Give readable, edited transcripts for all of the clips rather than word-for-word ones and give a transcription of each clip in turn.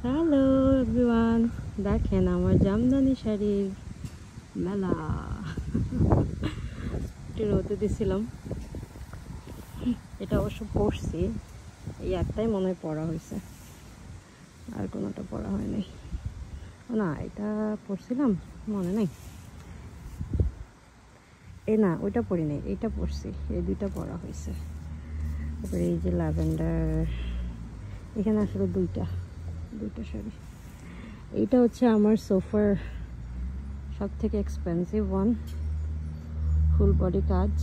Hello everyone, দেখেন আমার জামদানি শাড়ির মেলা। একটু রোদে দিছিলাম, এটা অবশ্য পরছি, এই একটাই মনে হয় পরা হয়েছে, আর কোনোটা পরা হয়নি। না, এটা পরছিলাম মনে নেই। না, ওইটা পরি নাই, এইটা পরছি, এই দুইটা পরা হয়েছে। তারপরে এই যে ল্যাভেন্ডার, এখানে আসলে দুইটা শাড়ি। এইটা হচ্ছে আমার সোফার সব থেকে এক্সপেন্সিভ ওয়ান, ফুল বডি কাজ,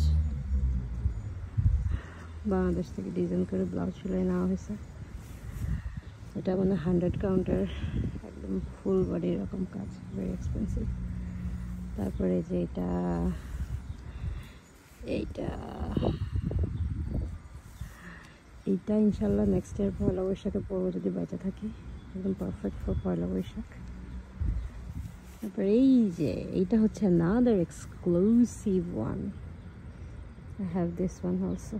বাংলাদেশ থেকে ডিজাইন করে ব্লাউজ সেলাই নেওয়া হয়েছে। এটা মানে 100 কাউন্টার, একদম ফুল বডি এরকম কাজ, ভেরি এক্সপেন্সিভ। তারপরে যে এইটা ইনশাল্লাহ নেক্সট ইয়ার পয়লা বৈশাখে পরবো যদি বেঁচে থাকি, একদম পারফেক্ট ফর পয়লা বৈশাখ। তারপরে এইটা হচ্ছে another exclusive one. I have this one also.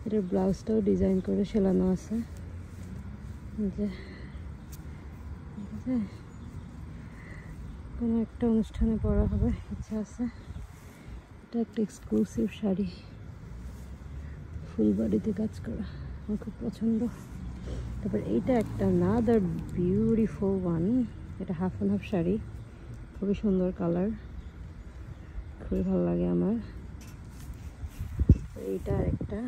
এটার ব্লাউজটাও ডিজাইন করে সেলানো আছে, যে কোনো একটা অনুষ্ঠানে পরা হবে, ইচ্ছা আছে। এটা একটা এক্সক্লুসিভ শাড়ি, ফুল বডিতে কাজ করা, আমার খুব পছন্দ। তারপর এইটা একটা another beautiful one, এটা হাফ অ্যান্ড হাফ শাড়ি, খুবই সুন্দর কালার, খুবই ভালো লাগে আমার। এইটা আরেকটা,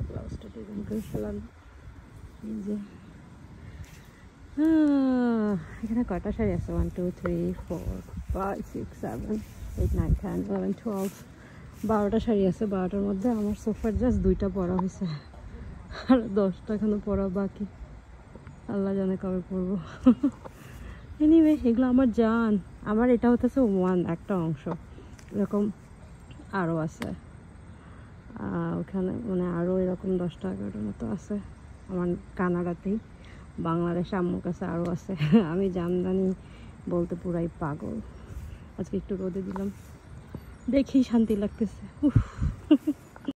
ব্লাউজটা ডিজাইন করে ফেলানো। এই যে এখানে কয়টা শাড়ি আছে, 1 2 3 4 5 6 7 8 9 10 11 12, 12টা শাড়ি আছে। 12টার মধ্যে আমার সোফার জাস্ট 2টা পরা হয়েছে, আর 10টা এখনো পরা বাকি, আল্লাহ জানে কবে পরবো। এনিওয়ে, এগুলো আমার জান, আমার এটা হতেছে একটা অংশ, এরকম আরও আছে ওখানে, মানে আরও এরকম 10টা 11টার মতো আছে আমার কানাডাতেই। বাংলাদেশে আম্মুর কাছে আরও আছে। আমি জামদানি বলতে পুরাই পাগল। আজকে একটু রোদে দিলাম, দেখেই শান্তি লাগতেছে।